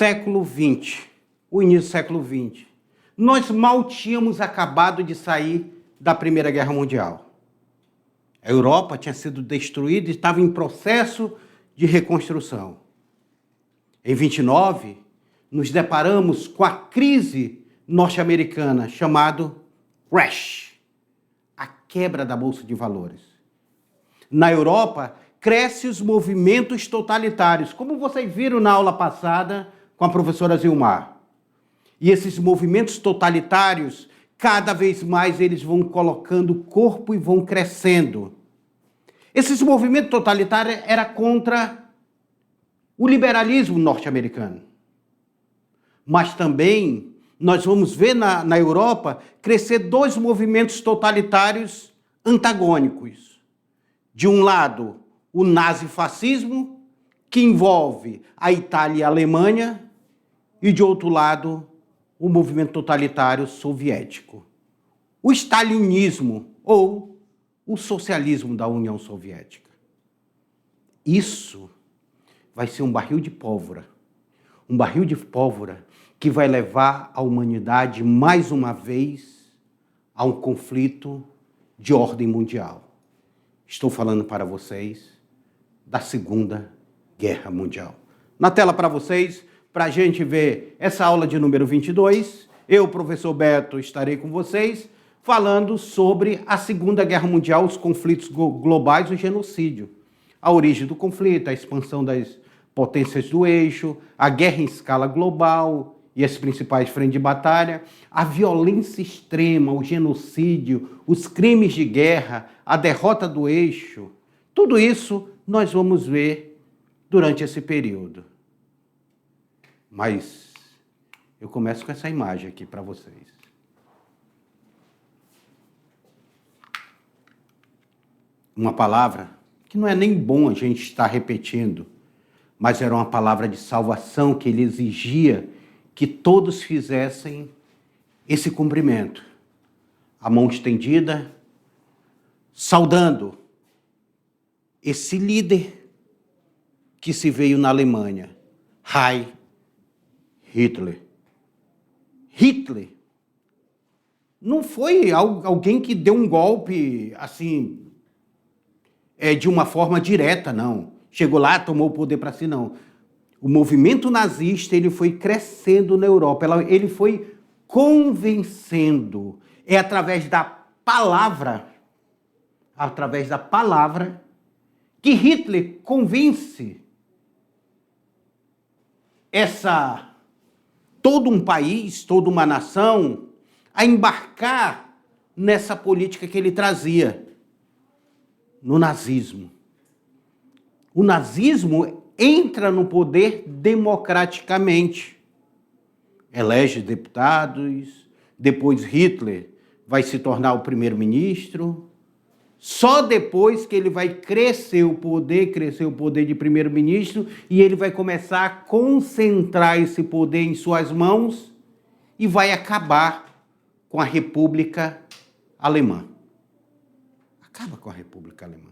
século XX, o início do século XX, nós mal tínhamos acabado de sair da Primeira Guerra Mundial. A Europa tinha sido destruída e estava em processo de reconstrução. Em 29, nos deparamos com a crise norte-americana, chamado crash, a quebra da Bolsa de Valores. Na Europa, crescem os movimentos totalitários, como vocês viram na aula passada com a professora Zilmar. E esses movimentos totalitários, cada vez mais eles vão colocando corpo e vão crescendo. Esses movimentos totalitários eram contra o liberalismo norte-americano. Mas também nós vamos ver na Europa crescer dois movimentos totalitários antagônicos. De um lado, o nazifascismo, que envolve a Itália e a Alemanha, e de outro lado, o movimento totalitário soviético. O stalinismo ou o socialismo da União Soviética. Isso vai ser um barril de pólvora. Um barril de pólvora que vai levar a humanidade, mais uma vez, a um conflito de ordem mundial. Estou falando para vocês da Segunda Guerra Mundial. Na tela para vocês, para a gente ver essa aula de número 22, eu, professor Beto, estarei com vocês falando sobre a Segunda Guerra Mundial, os conflitos globais e o genocídio. A origem do conflito, a expansão das potências do eixo, a guerra em escala global e as principais frentes de batalha, a violência extrema, o genocídio, os crimes de guerra, a derrota do eixo. Tudo isso nós vamos ver durante esse período. Mas eu começo com essa imagem aqui para vocês. Uma palavra que não é nem bom a gente estar repetindo, mas era uma palavra de salvação que ele exigia que todos fizessem esse cumprimento. A mão estendida, saudando esse líder que se veio na Alemanha, Heil Hitler. Hitler não foi alguém que deu um golpe assim, de uma forma direta, não. Chegou lá, tomou o poder para si, não. O movimento nazista ele foi crescendo na Europa, ele foi convencendo. É através da palavra, que Hitler convence todo um país, toda uma nação, a embarcar nessa política que ele trazia, no nazismo. O nazismo entra no poder democraticamente, elege deputados, depois Hitler vai se tornar o primeiro-ministro, só depois que ele vai crescer o poder de primeiro-ministro, e ele vai começar a concentrar esse poder em suas mãos e vai acabar com a República Alemã. Acaba com a República Alemã.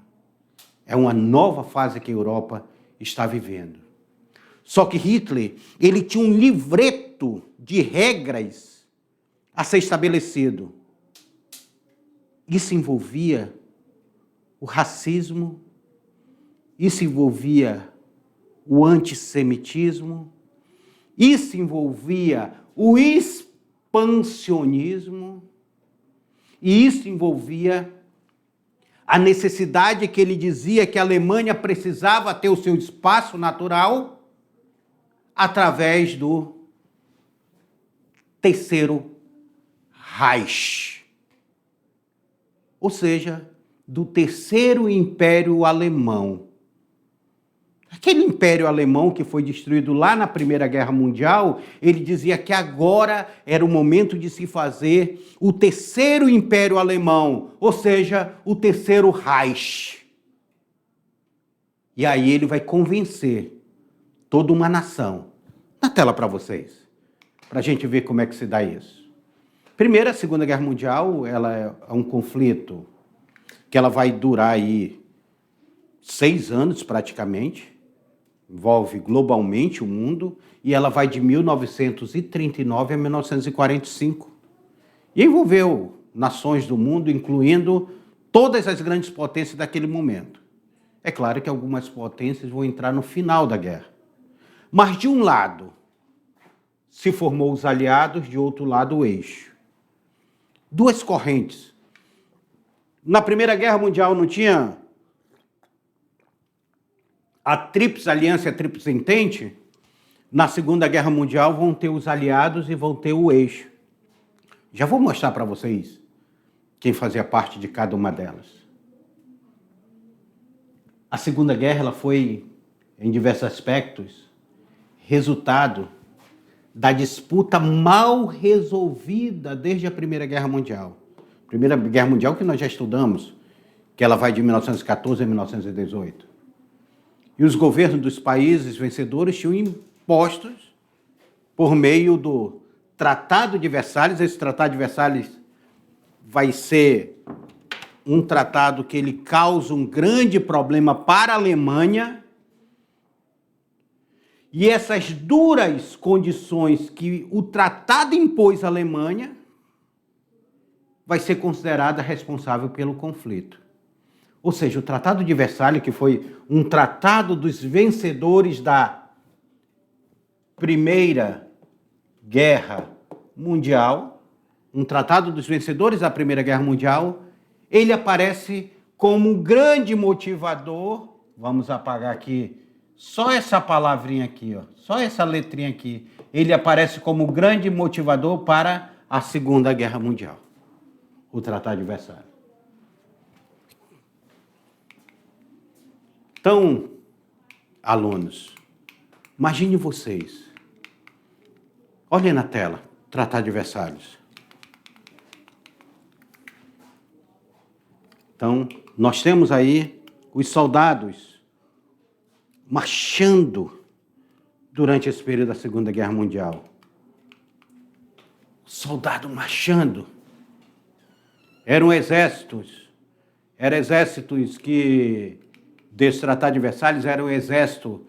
É uma nova fase que a Europa está vivendo. Só que Hitler, ele tinha um livreto de regras a ser estabelecido. Isso envolvia o racismo, isso envolvia o antissemitismo, isso envolvia o expansionismo, e isso envolvia a necessidade que ele dizia que a Alemanha precisava ter o seu espaço natural através do Terceiro Reich, ou seja, do Terceiro Império Alemão. Aquele Império Alemão que foi destruído lá na Primeira Guerra Mundial, ele dizia que agora era o momento de se fazer o Terceiro Império Alemão, ou seja, o Terceiro Reich. E aí ele vai convencer toda uma nação. Na tela para vocês, para a gente ver como é que se dá isso. Primeiro, a Segunda Guerra Mundial, ela é um conflito que ela vai durar aí 6 anos praticamente. envolve globalmente o mundo, e ela vai de 1939 a 1945. E envolveu nações do mundo, incluindo todas as grandes potências daquele momento. É claro que algumas potências vão entrar no final da guerra. Mas, de um lado, se formou os aliados, de outro lado, o eixo. Duas correntes. Na Primeira Guerra Mundial não tinha a Tríplice Aliança, a Tríplice Entente? Na Segunda Guerra Mundial vão ter os aliados e vão ter o eixo. Já vou mostrar para vocês quem fazia parte de cada uma delas. A Segunda Guerra ela foi, em diversos aspectos, resultado da disputa mal resolvida desde a Primeira Guerra Mundial. Primeira Guerra Mundial que nós já estudamos, que ela vai de 1914 a 1918. E os governos dos países vencedores tinham impostos por meio do Tratado de Versalhes. Esse Tratado de Versalhes vai ser um tratado que ele causa um grande problema para a Alemanha. E essas duras condições que o tratado impôs à Alemanha vai ser considerada responsável pelo conflito. Ou seja, o Tratado de Versalhes, que foi um tratado dos vencedores da Primeira Guerra Mundial, um tratado dos vencedores da Primeira Guerra Mundial, ele aparece como um grande motivador. Vamos apagar aqui só essa palavrinha aqui, ó, só essa letrinha aqui. Ele aparece como um grande motivador para a Segunda Guerra Mundial, o Tratado de Versalhes. Então, alunos, imagine vocês. Olhem na tela, Tratado de Versalhes. Então, nós temos aí os soldados marchando durante esse período da Segunda Guerra Mundial. Soldado marchando. Eram exércitos que, desse Tratado de Versalhes, eram exércitos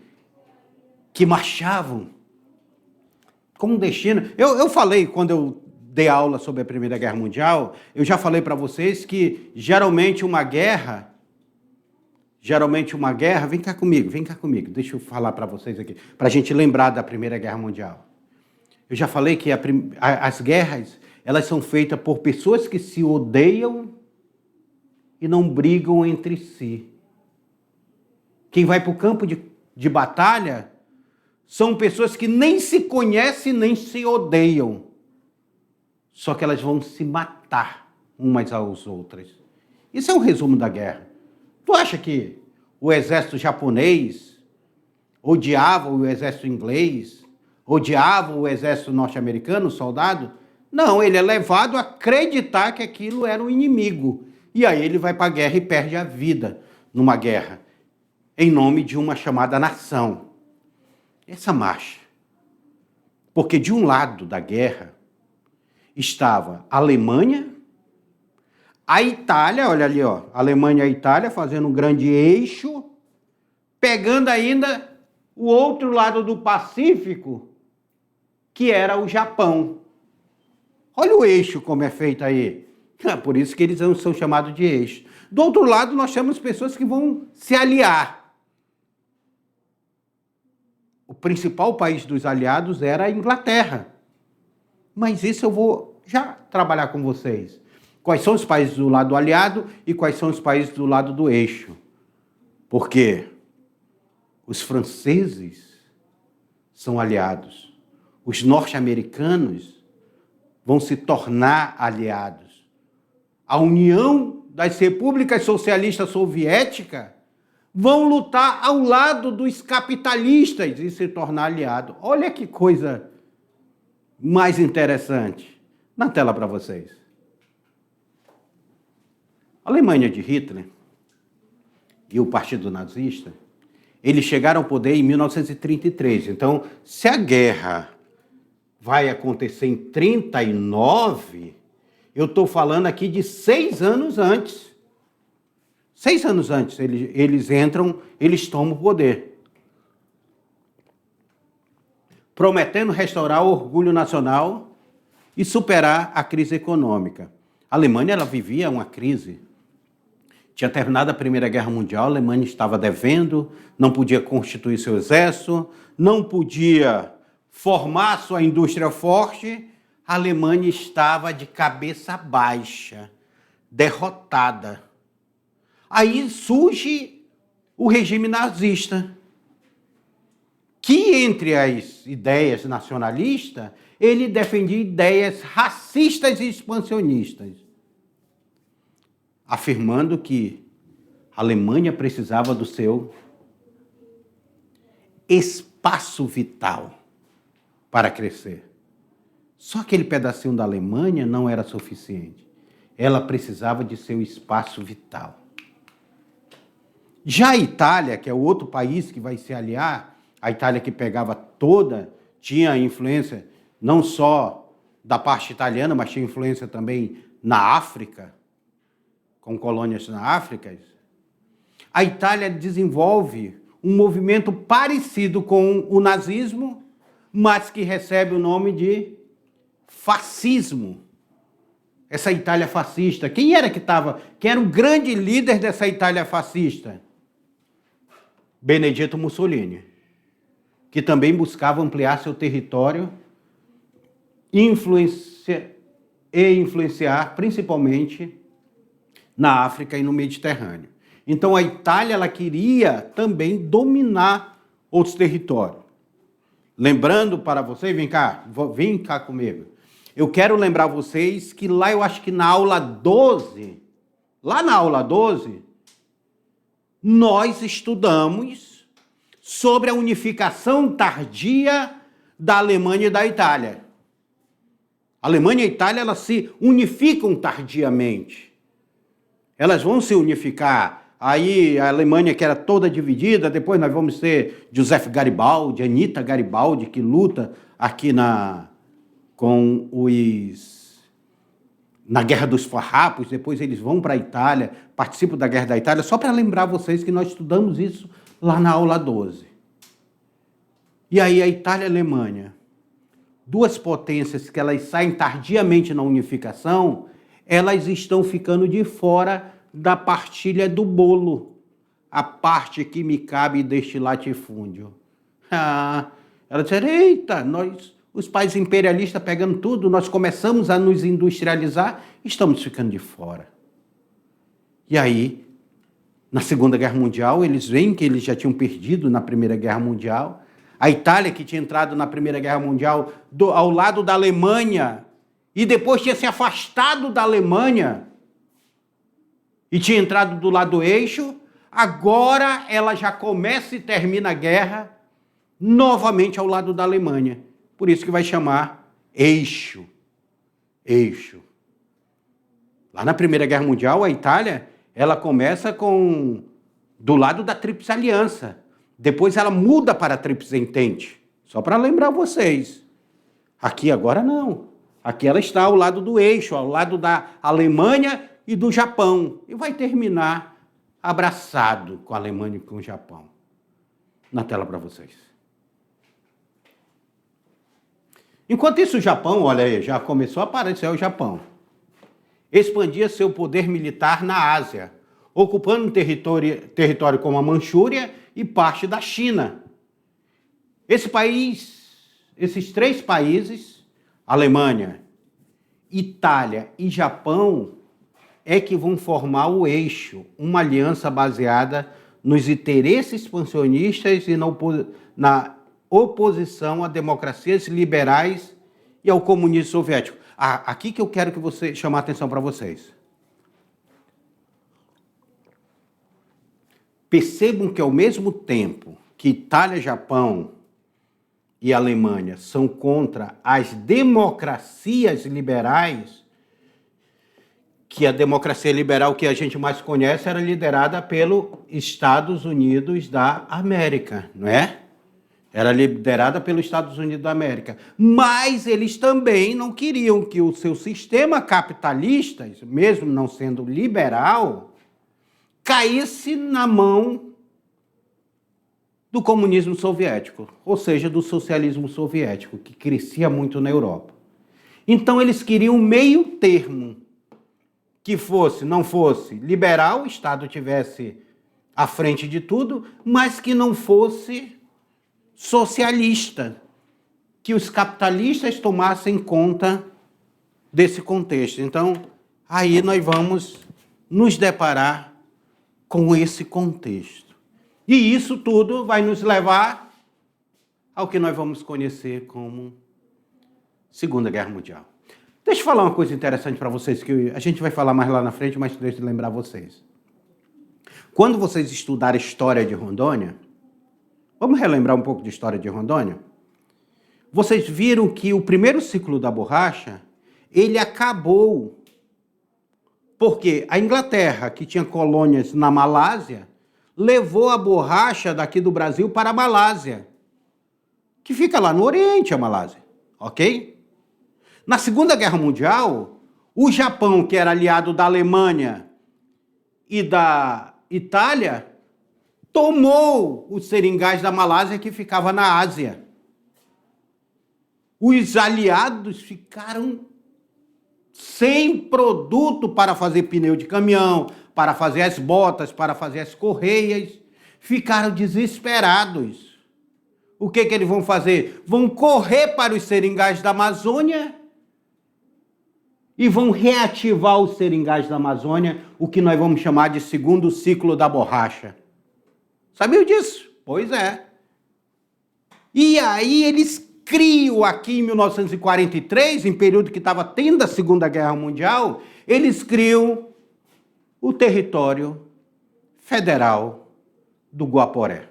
que marchavam com um destino. Eu falei, quando eu dei aula sobre a Primeira Guerra Mundial, eu já falei para vocês que geralmente uma guerra, vem cá comigo, deixa eu falar para vocês aqui, para a gente lembrar da Primeira Guerra Mundial. Eu já falei que as guerras, elas são feitas por pessoas que se odeiam e não brigam entre si. Quem vai para o campo de batalha são pessoas que nem se conhecem, nem se odeiam. Só que elas vão se matar umas às outras. Isso é um resumo da guerra. Tu acha que o exército japonês odiava o exército inglês? Odiava o exército norte-americano, o soldado? Não, ele é levado a acreditar que aquilo era um inimigo. E aí ele vai para a guerra e perde a vida numa guerra, em nome de uma chamada nação. Essa marcha. Porque de um lado da guerra estava a Alemanha, a Itália, olha ali, ó, a Alemanha e a Itália fazendo um grande eixo, pegando ainda o outro lado do Pacífico, que era o Japão. Olha o eixo como é feito aí. Por isso que eles são chamados de eixo. Do outro lado, nós temos pessoas que vão se aliar. O principal país dos aliados era a Inglaterra. Mas isso eu vou já trabalhar com vocês. Quais são os países do lado aliado e quais são os países do lado do eixo? Porque os franceses são aliados. Os norte-americanos vão se tornar aliados. A União das Repúblicas Socialistas Soviéticas vão lutar ao lado dos capitalistas e se tornar aliado. Olha que coisa mais interessante. Na tela para vocês. A Alemanha de Hitler e o Partido Nazista, eles chegaram ao poder em 1933. Então, se a guerra vai acontecer em 1939, eu estou falando aqui de 6 anos antes. 6 anos antes eles entram, eles tomam o poder. prometendo restaurar o orgulho nacional e superar a crise econômica. A Alemanha ela vivia uma crise. Tinha terminado a Primeira Guerra Mundial, a Alemanha estava devendo, não podia constituir seu exército, não podia formar sua indústria forte. A Alemanha estava de cabeça baixa, derrotada. Aí surge o regime nazista, que entre as ideias nacionalistas, ele defendia ideias racistas e expansionistas, afirmando que a Alemanha precisava do seu espaço vital para crescer. Só aquele pedacinho da Alemanha não era suficiente. Ela precisava de seu espaço vital. Já a Itália, que é o outro país que vai se aliar, a Itália que pegava toda, tinha influência não só da parte italiana, mas tinha influência também na África, com colônias na África. A Itália desenvolve um movimento parecido com o nazismo, mas que recebe o nome de fascismo. Essa Itália fascista, quem era que estava? Quem era o grande líder dessa Itália fascista? Benedetto Mussolini, que também buscava ampliar seu território e influenciar principalmente na África e no Mediterrâneo. Então a Itália ela queria também dominar outros territórios. Lembrando para vocês, vem cá comigo. Eu quero lembrar vocês que lá, eu acho que na aula 12, nós estudamos sobre a unificação tardia da Alemanha e da Itália. A Alemanha e a Itália elas se unificam tardiamente. Elas vão se unificar. Aí a Alemanha, que era toda dividida, depois nós vamos ter Joseph Garibaldi, Anita Garibaldi, que luta aqui na Guerra dos Farrapos, depois eles vão para a Itália, participam da Guerra da Itália, só para lembrar vocês que nós estudamos isso lá na aula 12. E aí a Itália e a Alemanha, duas potências que elas saem tardiamente na unificação, elas estão ficando de fora da partilha do bolo, a parte que me cabe deste latifúndio. Ela disse, eita, os países imperialistas pegando tudo, nós começamos a nos industrializar, estamos ficando de fora. E aí, na Segunda Guerra Mundial, eles veem que eles já tinham perdido na Primeira Guerra Mundial. A Itália, que tinha entrado na Primeira Guerra Mundial ao lado da Alemanha, e depois tinha se afastado da Alemanha, e tinha entrado do lado do eixo, agora ela já começa e termina a guerra novamente ao lado da Alemanha. Por isso que vai chamar eixo. Eixo. Lá na Primeira Guerra Mundial, a Itália, ela começa do lado da Tríplice Aliança. Depois ela muda para a Tríplice Entente. Só para lembrar vocês. Aqui agora não. Aqui ela está ao lado do eixo, ao lado da Alemanha e do Japão. E vai terminar abraçado com a Alemanha e com o Japão. Na tela para vocês. Enquanto isso, o Japão, olha aí, já começou a aparecer o Japão. Expandia seu poder militar na Ásia, ocupando um território como a Manchúria e parte da China. Esses três países, Alemanha, Itália e Japão, é que vão formar o eixo, uma aliança baseada nos interesses expansionistas e na oposição a democracias liberais e ao comunismo soviético. Aqui que eu quero que chamar a atenção para vocês. Percebam que ao mesmo tempo que Itália, Japão e Alemanha são contra as democracias liberais, que a democracia liberal que a gente mais conhece era liderada pelos Estados Unidos da América, não é? Era liderada pelos Estados Unidos da América. Mas eles também não queriam que o seu sistema capitalista, mesmo não sendo liberal, caísse na mão do comunismo soviético, ou seja, do socialismo soviético, que crescia muito na Europa. Então eles queriam um meio termo, que não fosse liberal, o Estado tivesse à frente de tudo, mas que não fosse socialista, que os capitalistas tomassem conta desse contexto. Então, aí nós vamos nos deparar com esse contexto. E isso tudo vai nos levar ao que nós vamos conhecer como Segunda Guerra Mundial. Deixa eu falar uma coisa interessante para vocês, que a gente vai falar mais lá na frente, mas deixa eu lembrar vocês. Quando vocês estudarem a história de Rondônia, vamos relembrar um pouco de história de Rondônia? Vocês viram que o primeiro ciclo da borracha, ele acabou porque a Inglaterra, que tinha colônias na Malásia, levou a borracha daqui do Brasil para a Malásia, que fica lá no Oriente, a Malásia, ok? Na Segunda Guerra Mundial, o Japão, que era aliado da Alemanha e da Itália, tomou os seringais da Malásia, que ficava na Ásia. Os aliados ficaram sem produto para fazer pneu de caminhão, para fazer as botas, para fazer as correias. Ficaram desesperados. O que eles vão fazer? Vão correr para os seringais da Amazônia e vão reativar os seringais da Amazônia, o que nós vamos chamar de segundo ciclo da borracha. Sabiam disso? Pois é. E aí eles criam aqui em 1943, em período que estava tendo a Segunda Guerra Mundial, eles criam o território federal do Guaporé.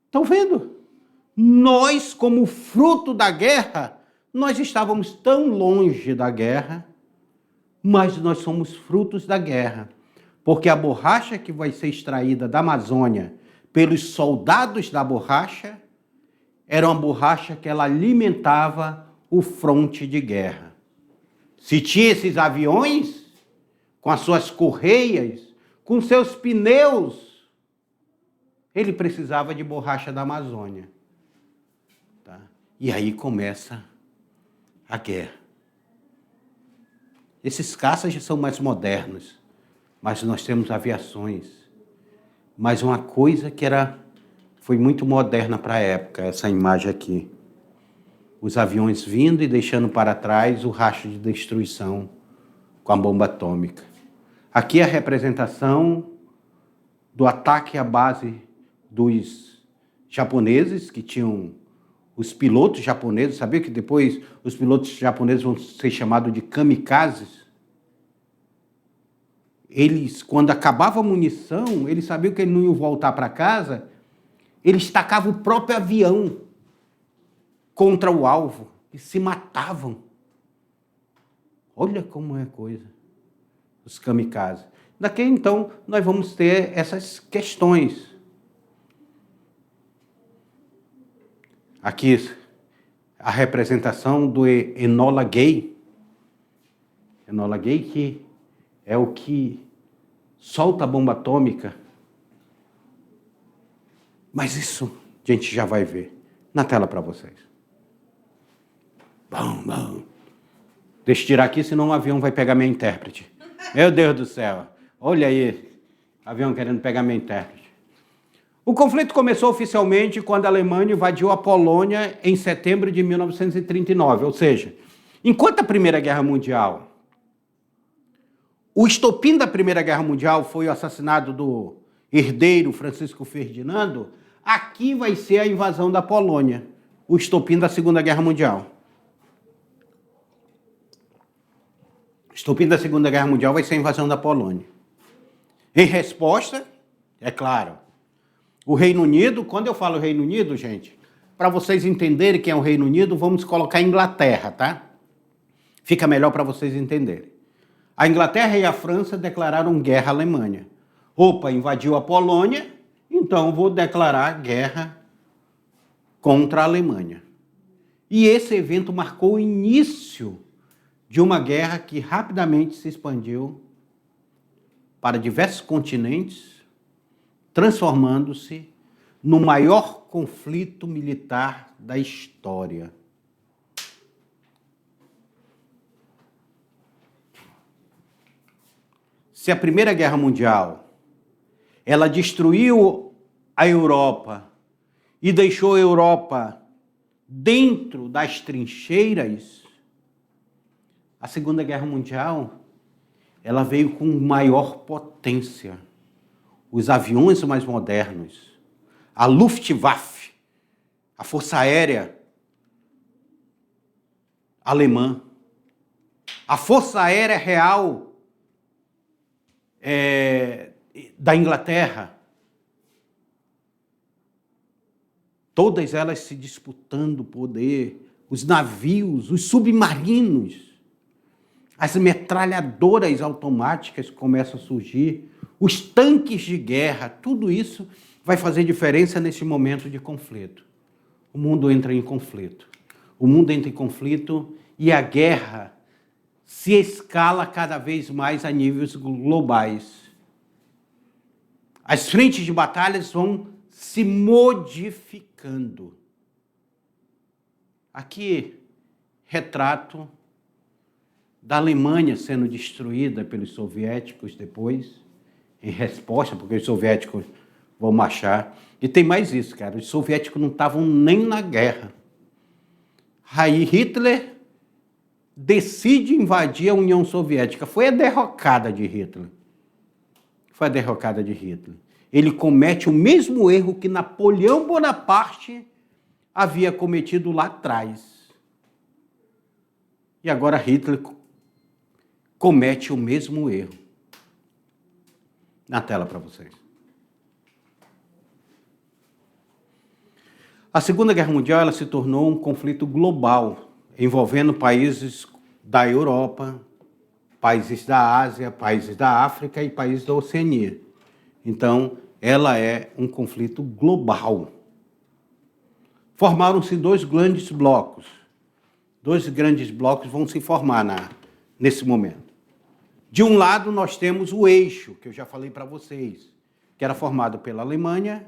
Estão vendo? Nós, como fruto da guerra, nós estávamos tão longe da guerra, mas nós somos frutos da guerra. Porque a borracha que vai ser extraída da Amazônia pelos soldados da borracha era uma borracha que ela alimentava o fronte de guerra. Se tinha esses aviões, com as suas correias, com seus pneus, ele precisava de borracha da Amazônia. Tá? E aí começa a guerra. Esses caças já são mais modernos, mas nós temos aviações. Mas uma coisa que foi muito moderna para a época, essa imagem aqui. Os aviões vindo e deixando para trás o rastro de destruição com a bomba atômica. Aqui é a representação do ataque à base dos japoneses, que tinham os pilotos japoneses. Sabia que depois os pilotos japoneses vão ser chamados de kamikazes? Eles, quando acabava a munição, eles sabiam que eles não iam voltar para casa, eles tacavam o próprio avião contra o alvo e se matavam. Olha como é coisa, os kamikazes. Daqui então nós vamos ter essas questões. Aqui a representação do Enola Gay. Enola Gay, que é o que solta a bomba atômica. Mas isso a gente já vai ver na tela para vocês. Bom. Deixa eu tirar aqui, senão o avião vai pegar minha intérprete. Meu Deus do céu. Olha aí, avião querendo pegar minha intérprete. O conflito começou oficialmente quando a Alemanha invadiu a Polônia em setembro de 1939. Ou seja, enquanto a Primeira Guerra Mundial, o estopim da Primeira Guerra Mundial foi o assassinato do herdeiro Francisco Ferdinando, aqui vai ser a invasão da Polônia, o estopim da Segunda Guerra Mundial. O estopim da Segunda Guerra Mundial vai ser a invasão da Polônia. Em resposta, é claro, o Reino Unido, quando eu falo Reino Unido, gente, para vocês entenderem quem é o Reino Unido, vamos colocar a Inglaterra, tá? Fica melhor para vocês entenderem. A Inglaterra e a França declararam guerra à Alemanha. Opa, invadiu a Polônia, então vou declarar guerra contra a Alemanha. E esse evento marcou o início de uma guerra que rapidamente se expandiu para diversos continentes transformando-se no maior conflito militar da história. Se a Primeira Guerra Mundial ela destruiu a Europa e deixou a Europa dentro das trincheiras, a Segunda Guerra Mundial ela veio com maior potência. Os aviões mais modernos, a Luftwaffe, a Força Aérea Alemã, a Força Aérea Real da Inglaterra, todas elas se disputando o poder, os navios, os submarinos, as metralhadoras automáticas começam a surgir, os tanques de guerra, tudo isso vai fazer diferença nesse momento de conflito. O mundo entra em conflito. O mundo entra em conflito e a guerra se escala cada vez mais a níveis globais. As frentes de batalhas vão se modificando. Aqui, retrato da Alemanha sendo destruída pelos soviéticos depois, em resposta, porque os soviéticos vão marchar. E tem mais isso, cara, os soviéticos não estavam nem na guerra. Aí Hitler decide invadir a União Soviética. Foi a derrocada de Hitler. Foi a derrocada de Hitler. Ele comete o mesmo erro que Napoleão Bonaparte havia cometido lá atrás. E agora Hitler comete o mesmo erro. Na tela para vocês. A Segunda Guerra Mundial ela se tornou um conflito global, envolvendo países da Europa, países da Ásia, países da África e países da Oceania. Então, ela é um conflito global. Formaram-se dois grandes blocos. Dois grandes blocos vão se formar nesse momento. De um lado, nós temos o eixo, que eu já falei para vocês, que era formado pela Alemanha,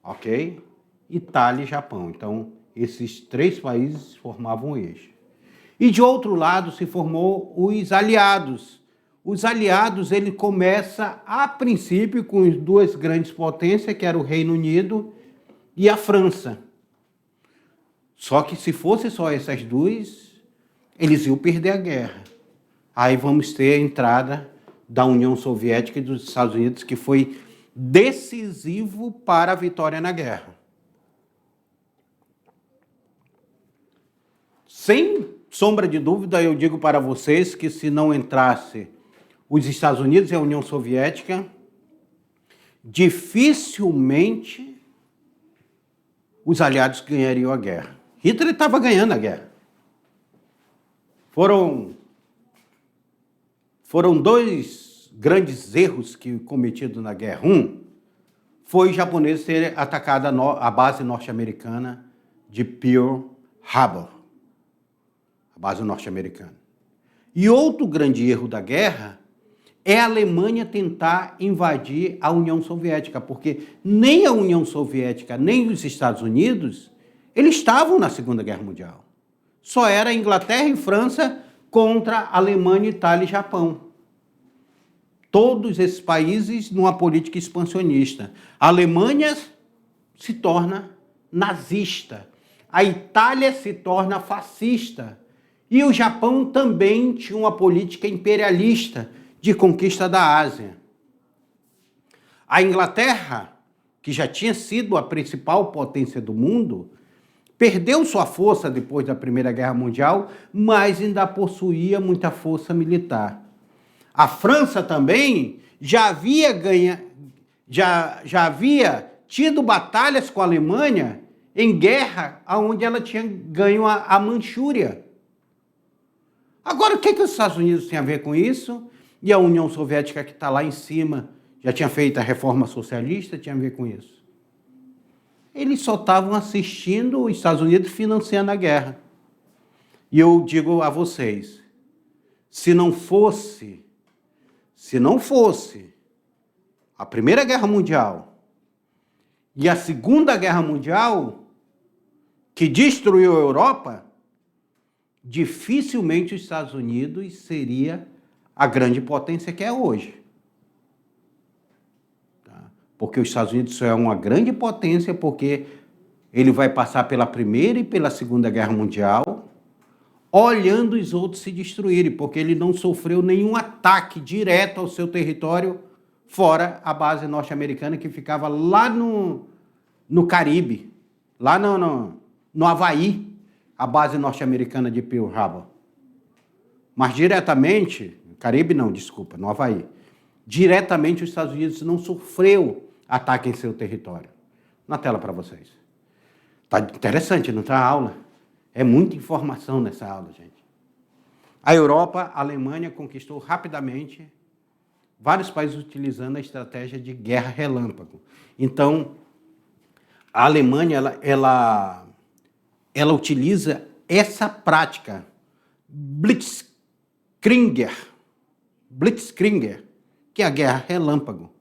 ok? Itália e Japão. Então, esses três países formavam o eixo. E de outro lado se formou os aliados. Os aliados, ele começa a princípio com as duas grandes potências, que era o Reino Unido e a França. Só que se fosse só essas duas, eles iam perder a guerra. Aí vamos ter a entrada da União Soviética e dos Estados Unidos, que foi decisivo para a vitória na guerra. Sem sombra de dúvida, eu digo para vocês que se não entrasse os Estados Unidos e a União Soviética, dificilmente os aliados ganhariam a guerra. Hitler estava ganhando a guerra. Foram dois grandes erros que cometidos na guerra. Um foi os japoneses terem atacado a base norte-americana de Pearl Harbor, a base norte-americana. E outro grande erro da guerra é a Alemanha tentar invadir a União Soviética, porque nem a União Soviética, nem os Estados Unidos, eles estavam na Segunda Guerra Mundial. Só era a Inglaterra e França contra a Alemanha, Itália e Japão. Todos esses países numa política expansionista. A Alemanha se torna nazista. A Itália se torna fascista. E o Japão também tinha uma política imperialista de conquista da Ásia. A Inglaterra, que já tinha sido a principal potência do mundo, perdeu sua força depois da Primeira Guerra Mundial, mas ainda possuía muita força militar. A França também já havia tido batalhas com a Alemanha em guerra, onde ela tinha ganho a Manchúria. Agora, o que os Estados Unidos têm a ver com isso? E a União Soviética, que está lá em cima, já tinha feito a reforma socialista, tinha a ver com isso? Eles só estavam assistindo os Estados Unidos financiando a guerra. E eu digo a vocês, se não fosse a Primeira Guerra Mundial e a Segunda Guerra Mundial, que destruiu a Europa, dificilmente os Estados Unidos seria a grande potência que é hoje. Porque os Estados Unidos só é uma grande potência porque ele vai passar pela Primeira e pela Segunda Guerra Mundial, olhando os outros se destruírem, porque ele não sofreu nenhum ataque direto ao seu território, fora a base norte-americana que ficava lá no Caribe, lá no Havaí, a base norte-americana de Pearl Harbor. Mas diretamente, Caribe não, desculpa, no Havaí, diretamente os Estados Unidos não sofreu ataque em seu território. Na tela para vocês. Tá interessante, não tá a aula? É muita informação nessa aula, gente. A Europa, a Alemanha conquistou rapidamente vários países utilizando a estratégia de guerra relâmpago. Então, a Alemanha, ela utiliza essa prática Blitzkrieg, que é a guerra relâmpago.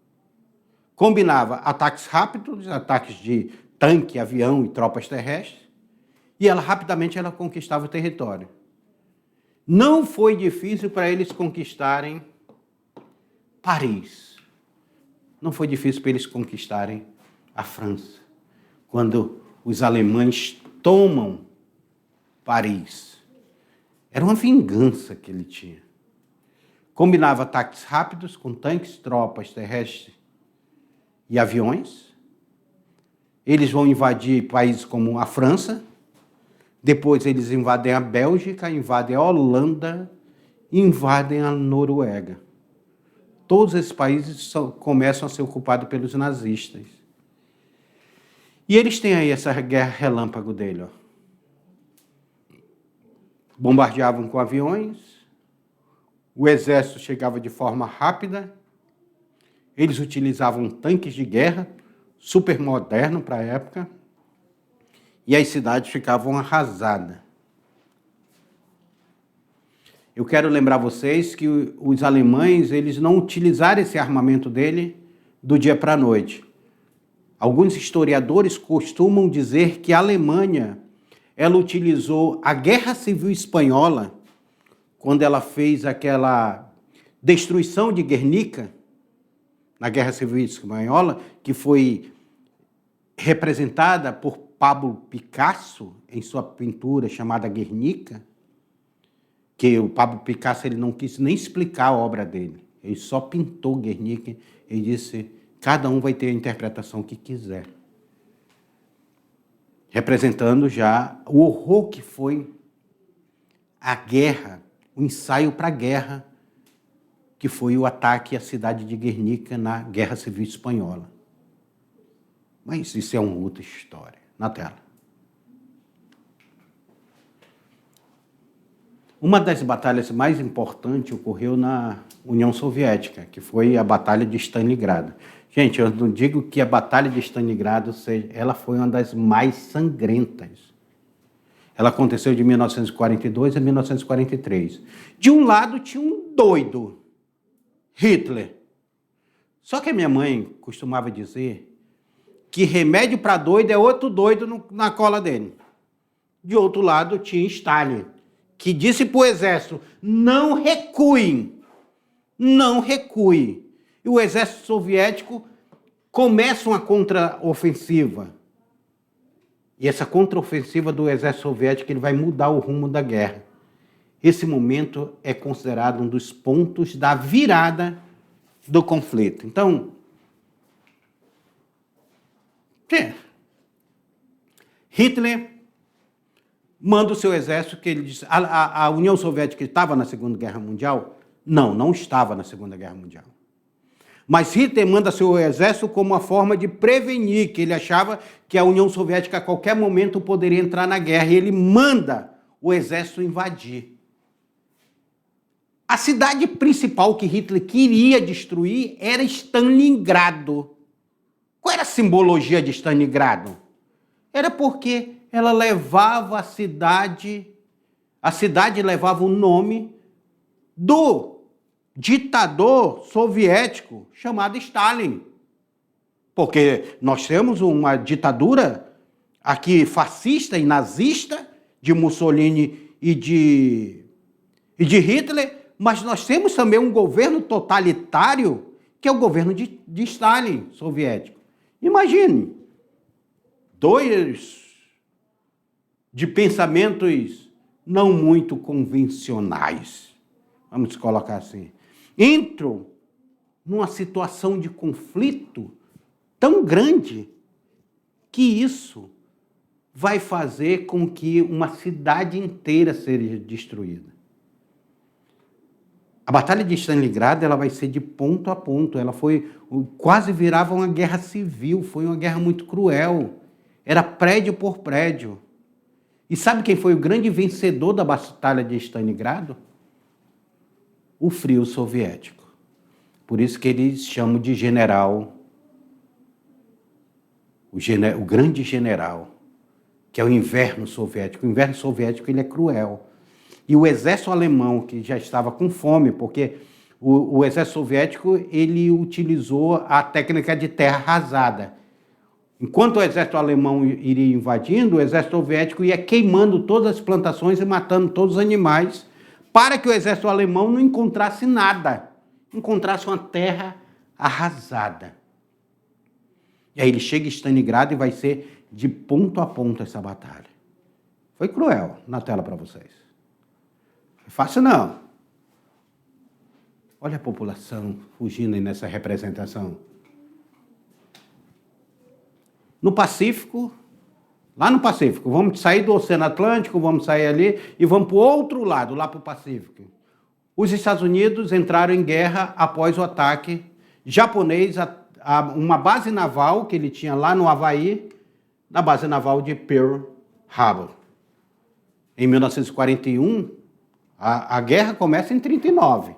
Combinava ataques rápidos, ataques de tanque, avião e tropas terrestres, e rapidamente ela conquistava o território. Não foi difícil para eles conquistarem Paris. Não foi difícil para eles conquistarem a França. Quando os alemães tomam Paris, era uma vingança que ele tinha. Combinava ataques rápidos com tanques, tropas terrestres e aviões. Eles vão invadir países como a França, depois eles invadem a Bélgica, invadem a Holanda, invadem a Noruega. Todos esses países começam a ser ocupados pelos nazistas. E eles têm aí essa guerra relâmpago dele, ó. Bombardeavam com aviões, o exército chegava de forma rápida, eles utilizavam tanques de guerra, super moderno para a época, e as cidades ficavam arrasadas. Eu quero lembrar vocês que os alemães, eles não utilizaram esse armamento dele do dia para a noite. Alguns historiadores costumam dizer que a Alemanha, ela utilizou a Guerra Civil Espanhola, quando ela fez aquela destruição de Guernica, na Guerra Civil Espanhola, que foi representada por Pablo Picasso em sua pintura chamada Guernica, que o Pablo Picasso ele não quis nem explicar a obra dele, ele só pintou Guernica e disse, cada um vai ter a interpretação que quiser. Representando já o horror que foi a guerra, o ensaio para a guerra, que foi o ataque à cidade de Guernica na Guerra Civil Espanhola. Mas isso é uma outra história. Na tela. Uma das batalhas mais importantes ocorreu na União Soviética, que foi a Batalha de Stalingrado. Gente, eu não digo que a Batalha de Stalingrado ela foi uma das mais sangrentas. Ela aconteceu de 1942 a 1943. De um lado tinha um doido, Hitler. Só que a minha mãe costumava dizer que remédio para doido é outro doido na cola dele. De outro lado tinha Stalin, que disse para o exército, não recuem, não recue. E o exército soviético começa uma contraofensiva. E essa contraofensiva do exército soviético ele vai mudar o rumo da guerra. Esse momento é considerado um dos pontos da virada do conflito. Então, Hitler manda o seu exército, que ele diz, a União Soviética estava na Segunda Guerra Mundial? Não estava na Segunda Guerra Mundial. Mas Hitler manda seu exército como uma forma de prevenir, que ele achava que a União Soviética a qualquer momento poderia entrar na guerra, e ele manda o exército invadir. A cidade principal que Hitler queria destruir era Stalingrado. Qual era a simbologia de Stalingrado? Era porque ela levava a cidade levava o nome do ditador soviético chamado Stalin. Porque nós temos uma ditadura aqui fascista e nazista de Mussolini e de Hitler, mas nós temos também um governo totalitário que é o governo de Stalin, soviético. Imagine, dois de pensamentos não muito convencionais, vamos colocar assim, entram numa situação de conflito tão grande que isso vai fazer com que uma cidade inteira seja destruída. A Batalha de Stalingrado ela vai ser de ponto a ponto. Ela quase virava uma guerra civil, foi uma guerra muito cruel. Era prédio por prédio. E sabe quem foi o grande vencedor da Batalha de Stalingrado? O frio soviético. Por isso que eles chamam de general, o grande general, que é o inverno soviético. O inverno soviético ele é cruel. E o exército alemão, que já estava com fome, porque o exército soviético ele utilizou a técnica de terra arrasada. Enquanto o exército alemão iria invadindo, o exército soviético ia queimando todas as plantações e matando todos os animais, para que o exército alemão não encontrasse nada, encontrasse uma terra arrasada. E aí ele chega em Stalingrado e vai ser de ponto a ponto essa batalha. Foi cruel, na tela para vocês. Não é fácil não. Olha a população fugindo aí nessa representação. No Pacífico, lá no Pacífico, vamos sair do Oceano Atlântico, vamos sair ali e vamos para o outro lado, lá para o Pacífico. Os Estados Unidos entraram em guerra após o ataque japonês a uma base naval que ele tinha lá no Havaí, na base naval de Pearl Harbor. Em 1941, a guerra começa em 39.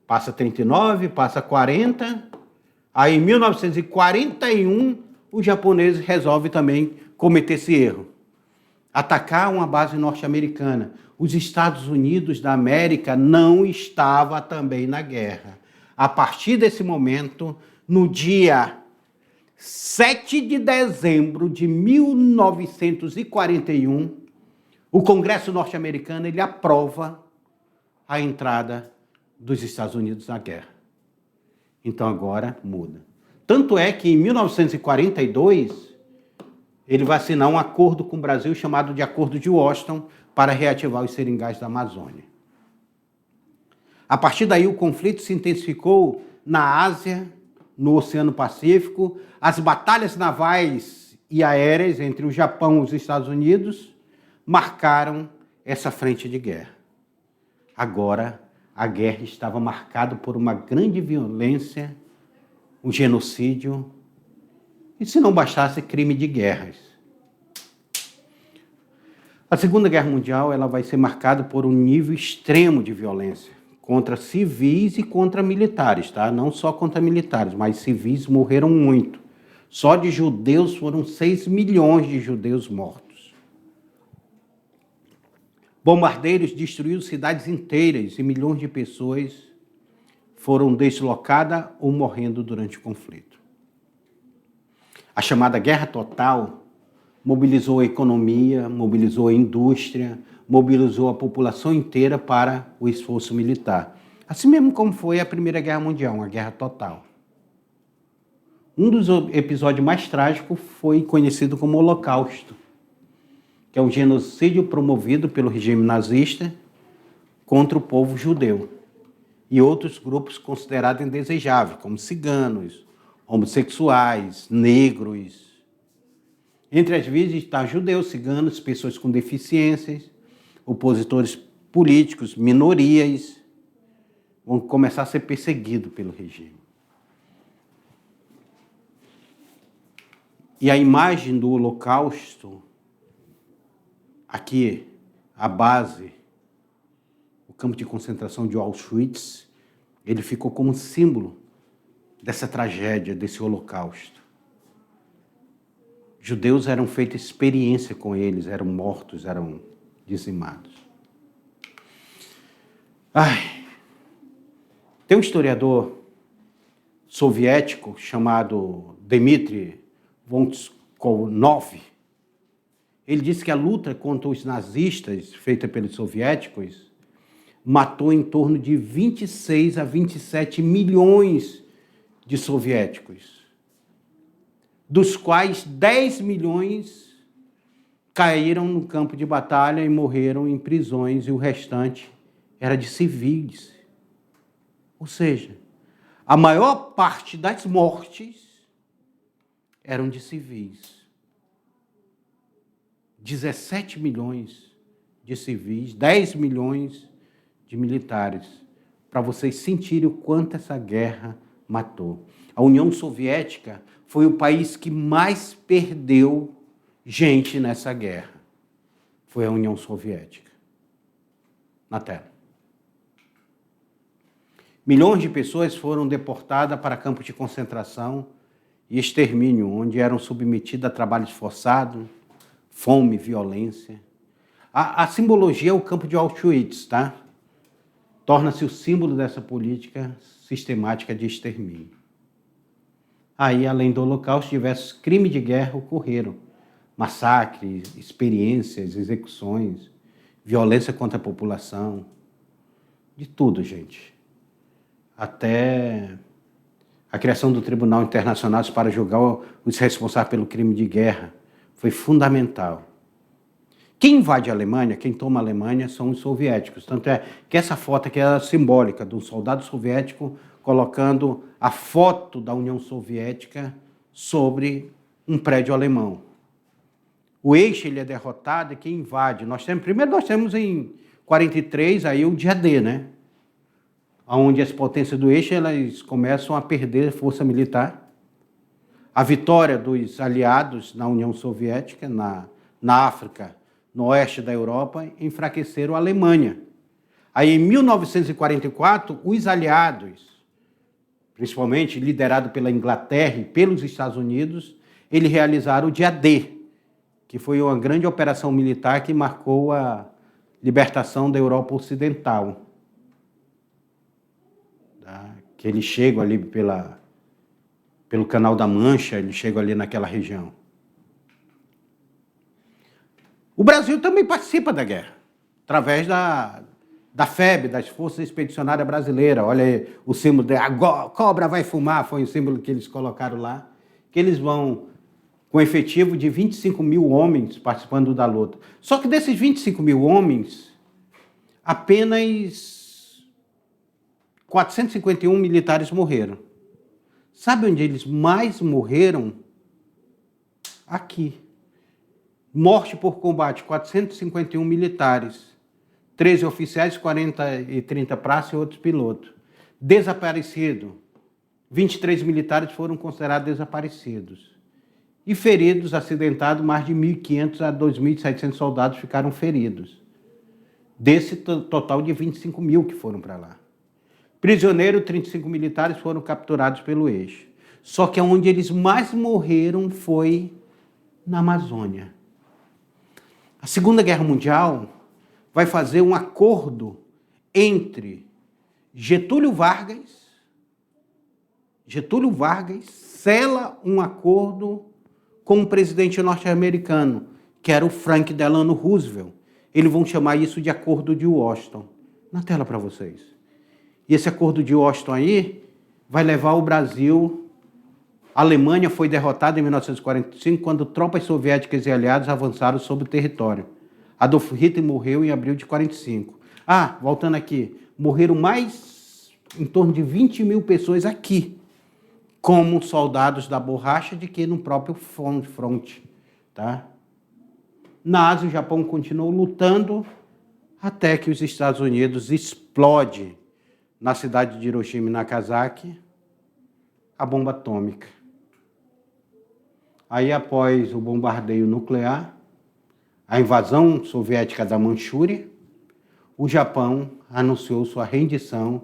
Passa 39, passa 40. Aí em 1941, os japoneses resolvem também cometer esse erro. Atacar uma base norte-americana. Os Estados Unidos da América não estavam também na guerra. A partir desse momento, no dia 7 de dezembro de 1941, o Congresso norte-americano ele aprova a entrada dos Estados Unidos na guerra. Então agora muda. Tanto é que em 1942 ele vai assinar um acordo com o Brasil chamado de Acordo de Washington para reativar os seringais da Amazônia. A partir daí o conflito se intensificou na Ásia, no Oceano Pacífico, as batalhas navais e aéreas entre o Japão e os Estados Unidos marcaram essa frente de guerra. Agora, a guerra estava marcada por uma grande violência, um genocídio, e se não bastasse, crime de guerras. A Segunda Guerra Mundial ela vai ser marcada por um nível extremo de violência contra civis e contra militares, tá? Não só contra militares, mas civis morreram muito. Só de judeus foram 6 milhões de judeus mortos. Bombardeiros destruíram cidades inteiras e milhões de pessoas foram deslocadas ou morrendo durante o conflito. A chamada Guerra Total mobilizou a economia, mobilizou a indústria, mobilizou a população inteira para o esforço militar. Assim mesmo como foi a Primeira Guerra Mundial, uma guerra total. Um dos episódios mais trágicos foi conhecido como Holocausto, que é um genocídio promovido pelo regime nazista contra o povo judeu e outros grupos considerados indesejáveis, como ciganos, homossexuais, negros. Entre as vítimas estão judeus, ciganos, pessoas com deficiências, opositores políticos, minorias, vão começar a ser perseguidos pelo regime. E a imagem do Holocausto, aqui, a base, o campo de concentração de Auschwitz, ele ficou como símbolo dessa tragédia, desse Holocausto. Judeus eram feitos experiência com eles, eram mortos, eram dizimados. Tem um historiador soviético chamado Dmitry Vorontsov. Ele disse que a luta contra os nazistas, feita pelos soviéticos, matou em torno de 26 a 27 milhões de soviéticos, dos quais 10 milhões caíram no campo de batalha e morreram em prisões, e o restante era de civis. Ou seja, a maior parte das mortes eram de civis. 17 milhões de civis, 10 milhões de militares, para vocês sentirem o quanto essa guerra matou. A União Soviética foi o país que mais perdeu gente nessa guerra. Foi a União Soviética. Na tela. Milhões de pessoas foram deportadas para campos de concentração e extermínio, onde eram submetidas a trabalhos forçados, fome, violência. A simbologia é o campo de Auschwitz, tá? Torna-se o símbolo dessa política sistemática de extermínio. Aí, além do Holocausto, diversos crimes de guerra ocorreram. Massacres, experiências, execuções, violência contra a população. De tudo, gente. Até a criação do Tribunal Internacional para julgar os responsáveis pelo crime de guerra foi fundamental. Quem invade a Alemanha, quem toma a Alemanha, são os soviéticos. Tanto é que essa foto aqui é simbólica de um soldado soviético colocando a foto da União Soviética sobre um prédio alemão. O eixo ele é derrotado e quem invade. Primeiro nós temos em 43 aí o dia D, né? Onde as potências do eixo elas começam a perder força militar. A vitória dos aliados na União Soviética, na África, no oeste da Europa, enfraqueceram a Alemanha. Aí, em 1944, os aliados, principalmente liderado pela Inglaterra e pelos Estados Unidos, eles realizaram o dia D, que foi uma grande operação militar que marcou a libertação da Europa Ocidental. Que eles chegam ali pelo Canal da Mancha, eles chegam ali naquela região. O Brasil também participa da guerra, através da FEB, das Forças Expedicionárias Brasileiras. Olha aí, o símbolo a cobra vai fumar, foi o símbolo que eles colocaram lá, que eles vão com efetivo de 25 mil homens participando da luta. Só que desses 25 mil homens, apenas 451 militares morreram. Sabe onde eles mais morreram? Aqui. Morte por combate, 451 militares. 13 oficiais, 40 e 30 praças e outros pilotos. Desaparecido. 23 militares foram considerados desaparecidos. E feridos, acidentados, mais de 1.500 a 2.700 soldados ficaram feridos. Desse total de 25 mil que foram para lá. Prisioneiro, 35 militares foram capturados pelo eixo. Só que onde eles mais morreram foi na Amazônia. A Segunda Guerra Mundial vai fazer um acordo entre Getúlio Vargas sela um acordo com um presidente norte-americano, que era o Franklin Delano Roosevelt. Eles vão chamar isso de Acordo de Washington. Na tela para vocês. E esse Acordo de Washington aí vai levar o Brasil... A Alemanha foi derrotada em 1945, quando tropas soviéticas e aliados avançaram sobre o território. Adolf Hitler morreu em abril de 1945. Voltando aqui, morreram mais em torno de 20 mil pessoas aqui, como soldados da borracha, de que no próprio fronte. Tá? Na Ásia, o Japão continuou lutando até que os Estados Unidos explodem na cidade de Hiroshima e Nagasaki a bomba atômica. Aí, após o bombardeio nuclear, a invasão soviética da Manchúria, o Japão anunciou sua rendição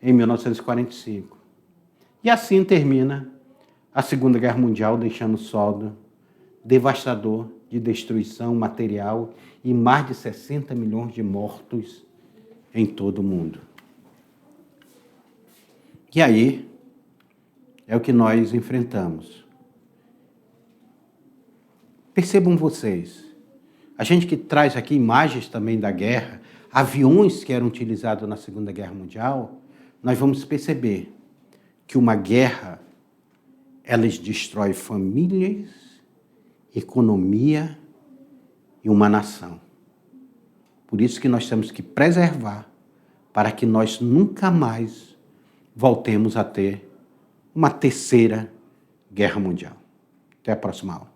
em 1945. E assim termina a Segunda Guerra Mundial, deixando saldo devastador de destruição material e mais de 60 milhões de mortos em todo o mundo. E aí é o que nós enfrentamos. Percebam vocês, a gente que traz aqui imagens também da guerra, aviões que eram utilizados na Segunda Guerra Mundial, nós vamos perceber que uma guerra, ela destrói famílias, economia e uma nação. Por isso que nós temos que preservar para que nós nunca mais voltemos a ter uma terceira guerra mundial. Até a próxima aula.